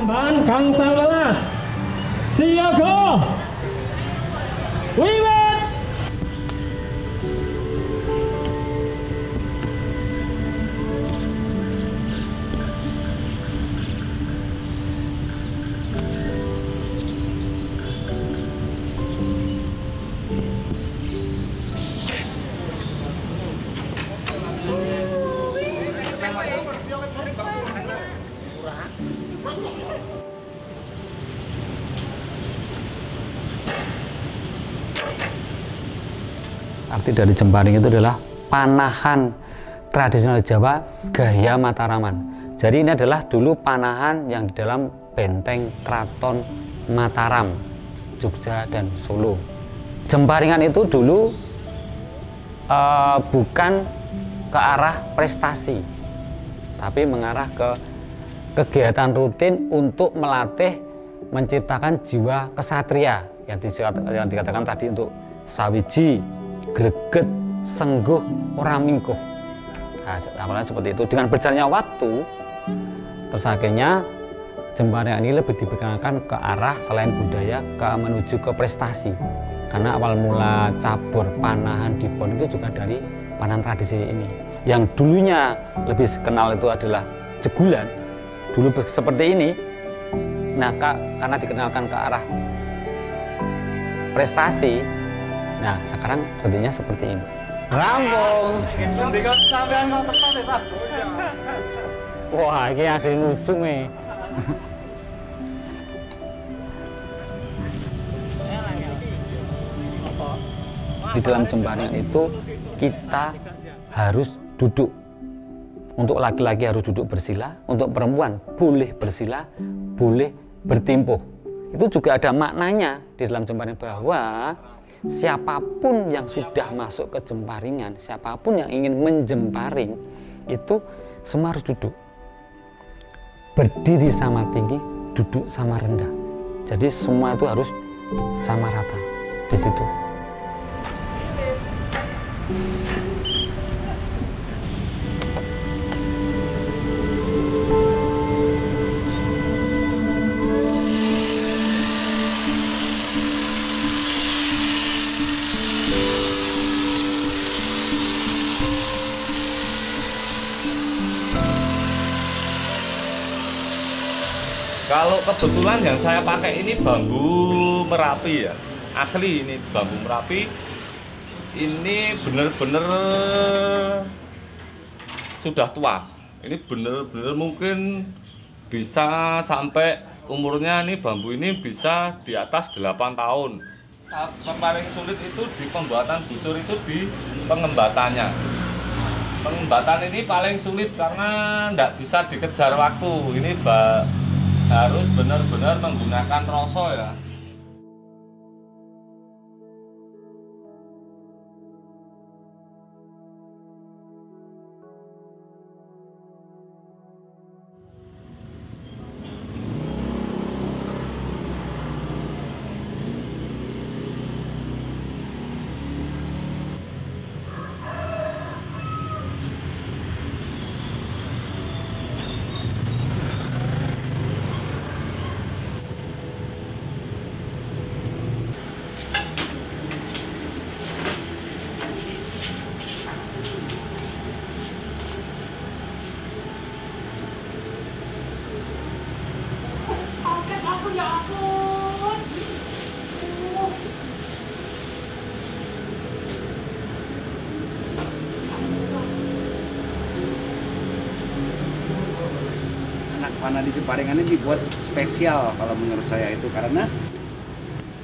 Jamban Gang 11 Siaga Wiwit. Arti dari jemparing itu adalah panahan tradisional Jawa gaya Mataraman. Jadi ini adalah dulu panahan yang di dalam benteng Keraton Mataram, Jogja dan Solo. Jemparingan itu dulu bukan ke arah prestasi, tapi mengarah ke kegiatan rutin untuk melatih menciptakan jiwa kesatria yang dikatakan tadi untuk sawiji, greget, sengguh, ora mingguh. Nah, awalnya seperti itu. Dengan berjalannya waktu, terus akhirnya jemparingan ini lebih diperkenalkan ke arah selain budaya ke menuju ke prestasi. Karena awal mula cabur panahan di PON itu juga dari panahan tradisi ini. Yang dulunya lebih kenal itu adalah jegulan, dulu seperti ini. Nah, karena dikenalkan ke arah prestasi, nah sekarang bentuknya seperti ini. Rampung. Wah, ini ada yang lucu nih. Di dalam jemparingan itu kita harus duduk. Untuk laki-laki harus duduk bersila, untuk perempuan boleh bersila, boleh bertimpuh. Itu juga ada maknanya di dalam jemparingan bahwa siapapun yang sudah masuk ke jemparingan, siapapun yang ingin menjemparing, itu semua harus duduk. Berdiri sama tinggi, duduk sama rendah. Jadi semua itu harus sama rata di situ. Kalau kebetulan yang saya pakai ini bambu Merapi ya, asli ini bambu Merapi. Ini bener-bener sudah tua. Ini bener-bener mungkin bisa sampai umurnya ini bambu ini bisa di atas 8 tahun. Yang paling sulit itu di pembuatan busur itu di pengembatannya. Pengembatan ini paling sulit karena tidak bisa dikejar waktu. Ini harus benar-benar menggunakan roso ya. Panah di Jemparingan ini dibuat spesial kalau menurut saya itu karena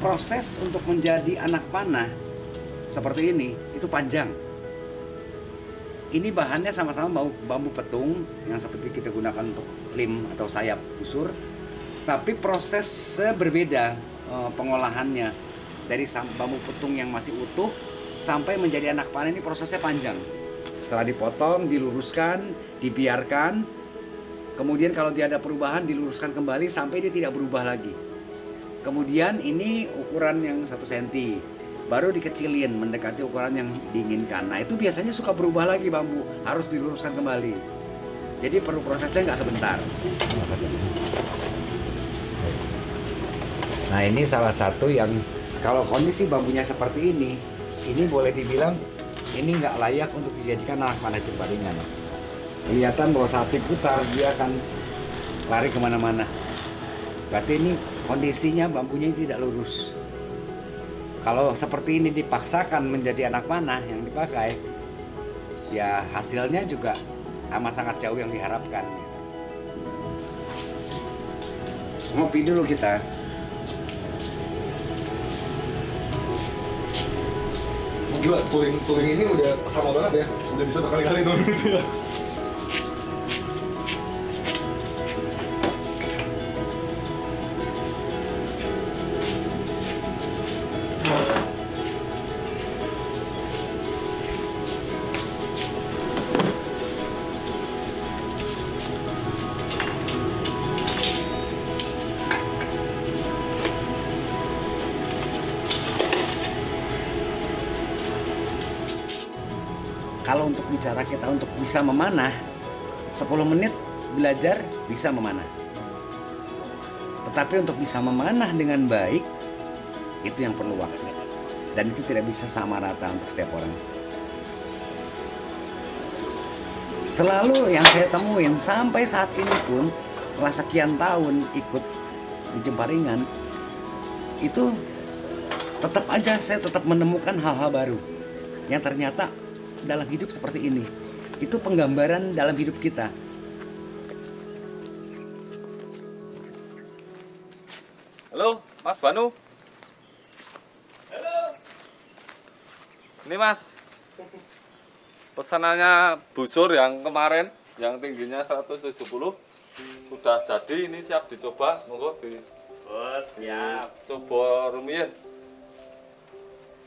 proses untuk menjadi anak panah seperti ini itu panjang. Ini bahannya sama-sama bambu petung yang seperti kita gunakan untuk lim atau sayap busur, tapi prosesnya berbeda pengolahannya dari bambu petung yang masih utuh sampai menjadi anak panah ini prosesnya panjang. Setelah dipotong, diluruskan, dibiarkan. Kemudian kalau dia ada perubahan diluruskan kembali sampai dia tidak berubah lagi. Kemudian ini ukuran yang 1 cm, baru dikecilin mendekati ukuran yang diinginkan. Nah itu biasanya suka berubah lagi bambu, harus diluruskan kembali. Jadi perlu prosesnya nggak sebentar. Nah ini salah satu yang kalau kondisi bambunya seperti ini boleh dibilang ini nggak layak untuk dijadikan anak panah jemparingan. Kelihatan bahwa saat diputar dia akan lari kemana-mana. Berarti ini kondisinya bambunya tidak lurus. Kalau seperti ini dipaksakan menjadi anak panah yang dipakai, ya hasilnya juga amat sangat jauh yang diharapkan. Ngopi dulu kita. Gila, touring ini udah sama banget ya, udah bisa berkali-kali turun gitu ya. Kalau untuk bicara kita untuk bisa memanah, 10 menit belajar bisa memanah. Tetapi untuk bisa memanah dengan baik, itu yang perlu waktu. Dan itu tidak bisa sama rata untuk setiap orang. Selalu yang saya temuin sampai saat ini pun, setelah sekian tahun ikut di Jemparingan, itu tetap aja saya tetap menemukan hal-hal baru yang ternyata dalam hidup seperti ini. Itu penggambaran dalam hidup kita. Halo, Mas Banu. Halo. Ini Mas, pesanannya busur yang kemarin, yang tingginya 170 sudah jadi, ini siap dicoba. Monggo di siap. Coba rumiyin.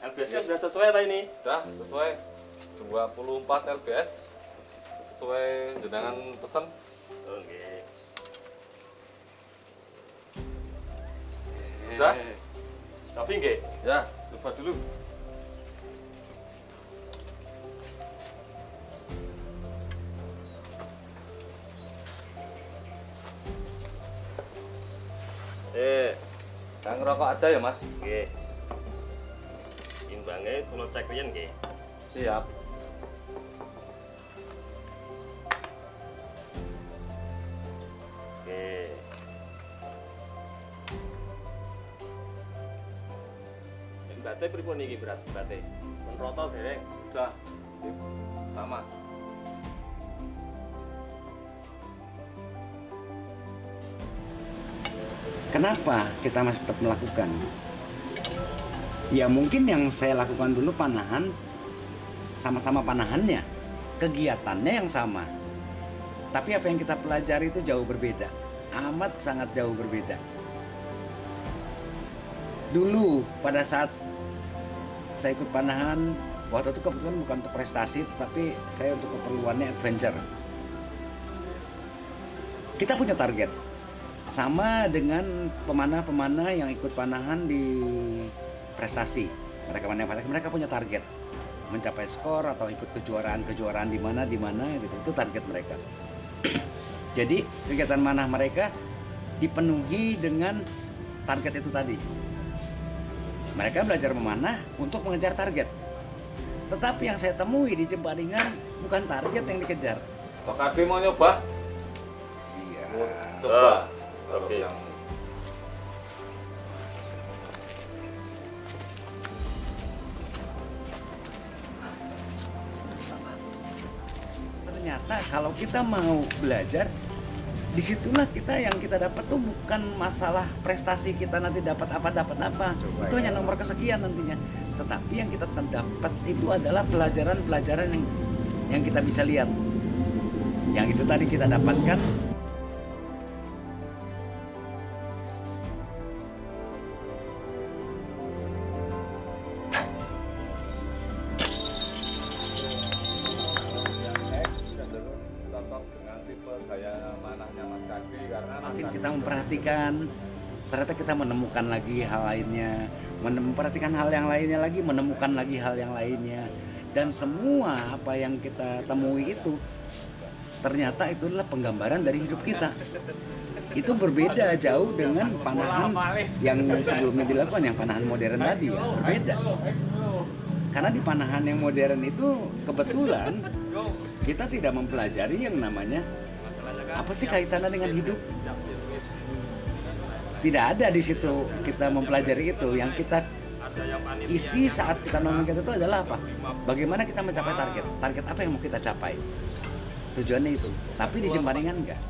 LBS-nya sudah sesuai tak ini? Sudah sesuai 24 lbs sesuai jenengan pesan. Oke. Sudah? Tapi nggih. Ya, coba dulu. Yang ngerokok aja ya Mas? Nggih. Imbangnya kula cek riyen nggih. Siap. Oke. Bate pripun iki berat bate? Men roto dereng. Sudah. Sama. Kenapa kita masih tetap melakukan? Ya mungkin yang saya lakukan dulu panahan, sama-sama panahannya, kegiatannya yang sama. Tapi apa yang kita pelajari itu jauh berbeda, amat sangat jauh berbeda. Dulu pada saat saya ikut panahan, waktu itu kebetulan bukan untuk prestasi, tetapi saya untuk keperluannya adventure. Kita punya target, sama dengan pemanah-pemanah yang ikut panahan di prestasi. Mereka punya target, mencapai skor atau ikut kejuaraan di mana gitu. Itu target mereka. Jadi kegiatan manah mereka dipenuhi dengan target itu tadi. Mereka belajar memanah untuk mengejar target. Tetapi yang saya temui di Jemparingan bukan target yang dikejar. Pak Kadi mau nyoba? Siap. Coba. Oke. Yang ternyata kalau kita mau belajar, disitulah yang kita dapat tuh bukan masalah prestasi kita nanti dapat apa. Itu hanya nomor kesekian nantinya. Tetapi yang kita dapat itu adalah pelajaran yang kita bisa lihat. Yang itu tadi kita dapatkan. cocok dengan tipe gaya manahnya Mas Kadi karena Makin kita memperhatikan, ternyata kita menemukan lagi hal lainnya, memperhatikan hal yang lainnya lagi, menemukan lagi hal yang lainnya, dan semua apa yang kita temui itu ternyata itu adalah penggambaran dari hidup kita. itu berbeda jauh dengan panahan yang sebelumnya dilakukan, yang panahan modern tadi ya, berbeda. Karena di panahan yang modern itu kebetulan kita tidak mempelajari yang namanya apa sih kaitannya dengan hidup. Tidak ada di situ kita mempelajari itu. Yang kita isi saat kita ngomong itu adalah apa? Bagaimana kita mencapai target? Target apa yang mau kita capai? Tujuannya itu. Tapi di Jemparingan enggak.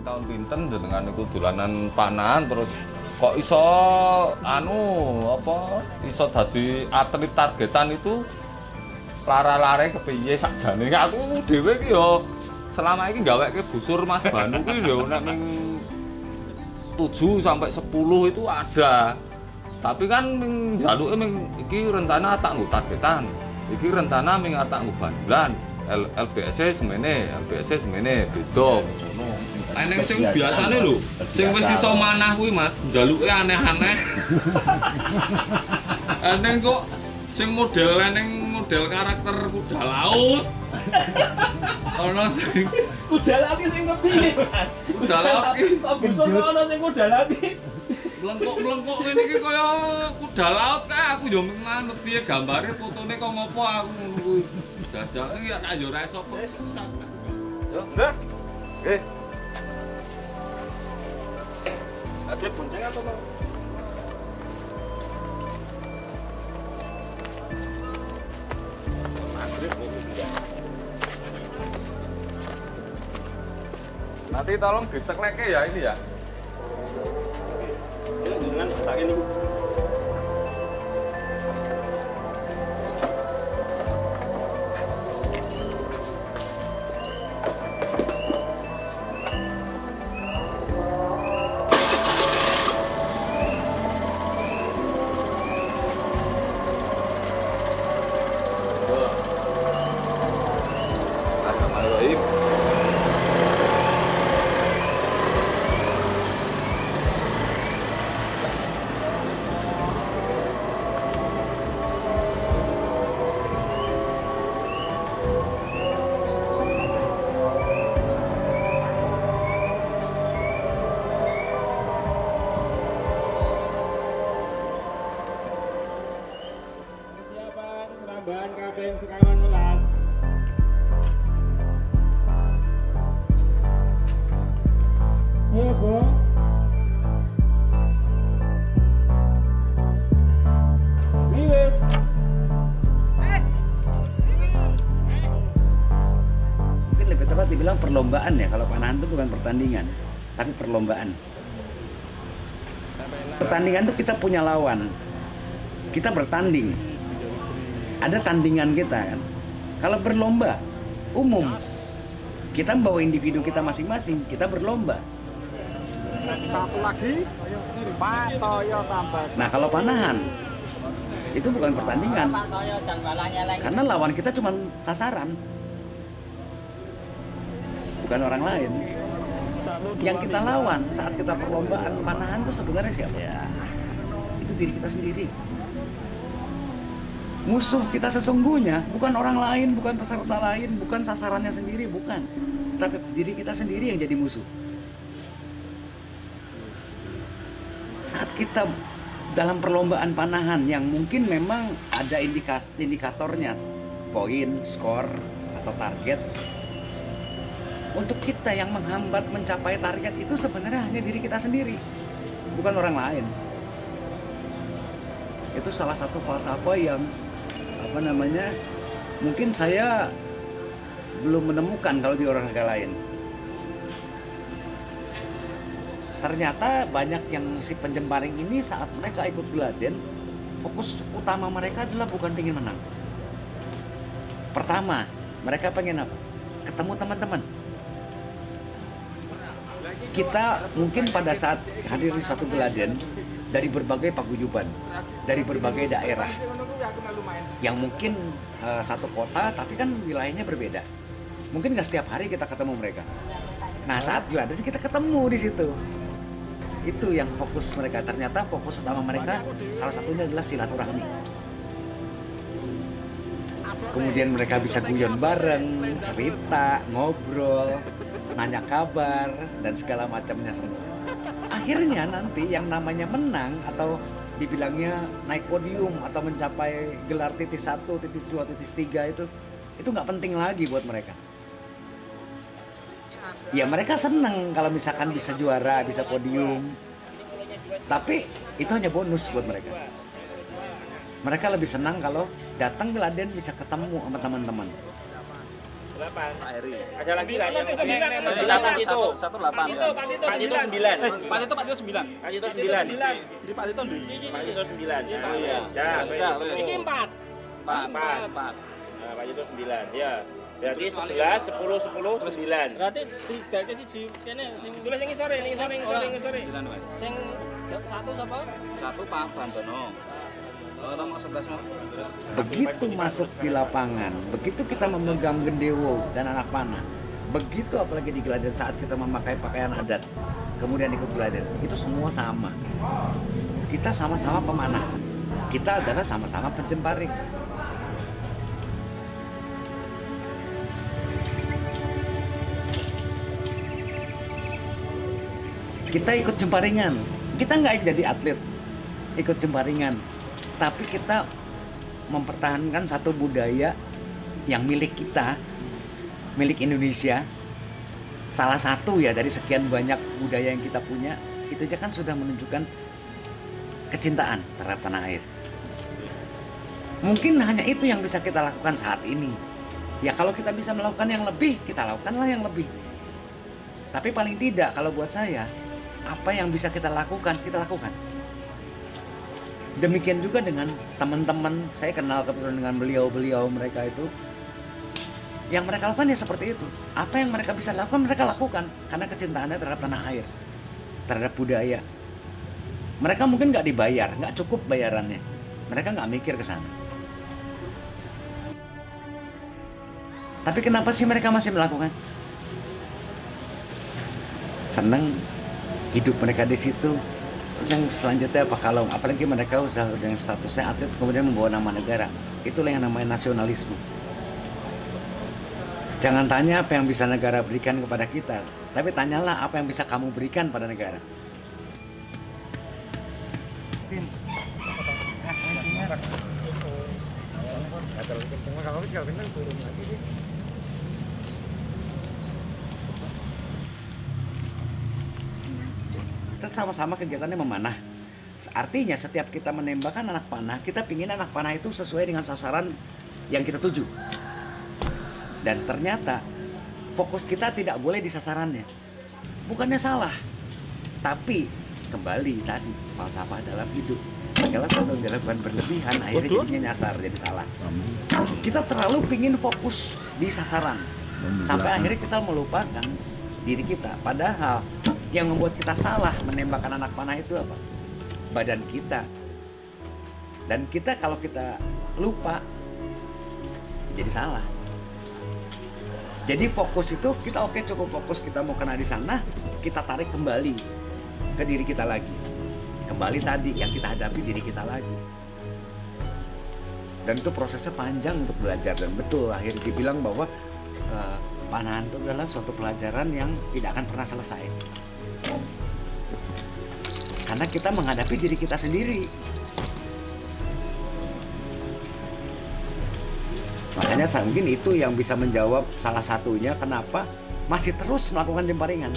Tahun pinten dengan iku dolanan panahan terus kok iso iso dadi atlet targetan itu lara-lare kepiye sakjane aku dhewe iki yo selama ini gaweke busur Mas Banu ki yo nek ning 7 sampai 10 itu ada. Tapi kan ming jaluke ming iki rencana tak nggo targetan. Iki rencana ming tak nggo bandulan. LBS semene beda ngono. Nek sing biasane lho, sing wis iso manah kuwi Mas, njaluke aneh-aneh. Eneng kok sing model karakter kuda laut. Ono sing Kuda laut sing kepiye, Mas? kuda laut ki Kok busur kok ono sing kuda laut iki? melengkuk-melengkuk ngene iki kaya kuda laut kae aku yo manut piye gambare fotone kok ngopo aku ngono kuwi. Jajal iki tak yo ora iso pesan. Yo, Mbah. Nggih. Ada bonceng apa mau? Nanti tolong dicekleke ya ini ya. Ya, dengan sakit niku. Tambahan kaping sekawan melas. Siapa? Wiwit. Mungkin lebih tepat dibilang perlombaan ya. Kalau panahan itu bukan pertandingan, tapi perlombaan. Pertandingan itu kita punya lawan. Kita bertanding. Ada tandingan kita kan. Kalau berlomba umum, kita membawa individu kita masing-masing, kita berlomba. Satu lagi, Pak Toyo tambah. Nah kalau panahan itu bukan pertandingan, karena lawan kita cuma sasaran, bukan orang lain. Yang kita lawan saat kita perlombaan panahan itu sebenarnya siapa? Itu diri kita sendiri. Musuh kita sesungguhnya bukan orang lain, bukan peserta lain, bukan sasarannya sendiri, bukan. Tapi diri kita sendiri yang jadi musuh. Saat kita dalam perlombaan panahan yang mungkin memang ada indikatornya, poin, skor, atau target. Untuk kita yang menghambat mencapai target itu sebenarnya hanya diri kita sendiri, bukan orang lain. Itu salah satu falsafah yang mungkin saya belum menemukan kalau di olahraga lain. Ternyata banyak yang si penjemparing ini saat mereka ikut Geladen, fokus utama mereka adalah bukan pengen menang. Pertama, mereka pengen apa? Ketemu teman-teman. Kita mungkin pada saat hadir di suatu Geladen dari berbagai paguyuban, dari berbagai daerah, yang mungkin satu kota tapi kan wilayahnya berbeda. Mungkin nggak setiap hari kita ketemu mereka. Nah saat Geladen kita ketemu di situ. Itu yang fokus mereka. Ternyata fokus utama mereka salah satunya adalah silaturahmi. kemudian mereka bisa guyon bareng, cerita, ngobrol, nanya kabar, dan segala macamnya semua. Akhirnya nanti yang namanya menang atau dibilangnya naik podium atau mencapai gelar titik 1, titik 2, titik 3 itu nggak penting lagi buat mereka. Ya mereka senang kalau misalkan bisa juara, bisa podium. Tapi itu hanya bonus buat mereka. Mereka lebih senang kalau datang ke Laden bisa ketemu sama teman-teman. 8. Ada lagi lah yang 9 kan itu. 1 8. Pak Tito 9. Pak Tito 9. Pak Tito 9. Di Pak Tito ndi? Pak Tito 9. Oh iya. Ya, Sudah, wes. ini 4. 4. Nah, Pak Tito 9. Ya. Berarti 11, 10, 10, 9. Berarti tidak ke siji kene sing Tulis yang sore, ini sore. sing satu sapa? 1 Pak Bandono. Oh, tamu 11 mau. Begitu masuk di lapangan, begitu kita memegang gendewo dan anak panah, begitu apalagi di Geladen saat kita memakai pakaian adat, kemudian ikut Geladen, itu semua sama. Kita sama-sama pemanah, kita adalah sama-sama penjemparing. Kita ikut jemparingan, kita nggak jadi atlet, ikut jemparingan. Tapi kita mempertahankan satu budaya yang milik kita, milik Indonesia. Salah satu ya dari sekian banyak budaya yang kita punya, itu aja kan sudah menunjukkan kecintaan terhadap tanah air. Mungkin hanya itu yang bisa kita lakukan saat ini. Ya kalau kita bisa melakukan yang lebih, kita lakukanlah yang lebih. Tapi paling tidak kalau buat saya, apa yang bisa kita lakukan, kita lakukan. Demikian juga dengan teman-teman, saya kenal kebetulan dengan beliau-beliau mereka itu. Yang mereka lakukan ya seperti itu. Apa yang mereka bisa lakukan, mereka lakukan. Karena kecintaannya terhadap tanah air, terhadap budaya. Mereka mungkin nggak dibayar, nggak cukup bayarannya. Mereka nggak mikir ke sana. Tapi kenapa sih mereka masih melakukan? Senang hidup mereka di situ. Terus yang selanjutnya apa kalau apalagi mereka sudah dengan statusnya atlet kemudian membawa nama negara, itulah yang namanya nasionalisme. Jangan tanya apa yang bisa negara berikan kepada kita, tapi tanyalah apa yang bisa kamu berikan pada negara. Kita sama-sama kegiatannya memanah. Artinya setiap kita menembakkan anak panah, kita pingin anak panah itu sesuai dengan sasaran yang kita tuju. Dan ternyata fokus kita tidak boleh di sasarannya. Bukannya salah, tapi kembali tadi falsafah dalam hidup. Segala sesuatu yang dilakukan berlebihan akhirnya jadinya nyasar, jadi salah. Kita terlalu pingin fokus di sasaran sampai akhirnya kita melupakan diri kita. Padahal yang membuat kita salah menembakkan anak panah itu apa? Badan kita. Dan kita kalau kita lupa jadi salah. Jadi fokus itu kita oke cukup fokus kita mau kena di sana, kita tarik kembali ke diri kita lagi. Kembali tadi yang kita hadapi diri kita lagi. Dan itu prosesnya panjang untuk belajar dan betul akhirnya dibilang bahwa panahan itu adalah suatu pelajaran yang tidak akan pernah selesai. Karena kita menghadapi diri kita sendiri. Makanya mungkin itu yang bisa menjawab salah satunya kenapa masih terus melakukan jemparingan.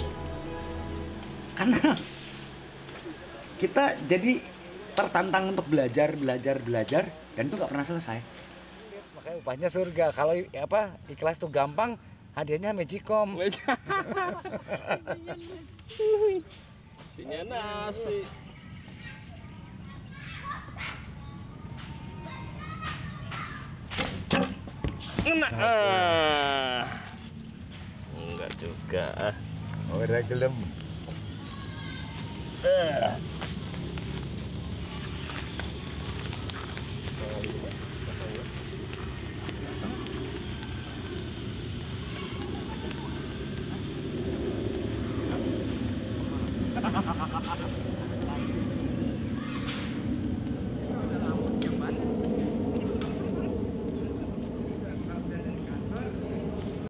Karena kita jadi tertantang untuk belajar dan itu nggak pernah selesai. Makanya upahnya surga. Kalau ikhlas tuh gampang, hadiahnya Magicom. Isinya nasi. Enggak juga. Ora gelem.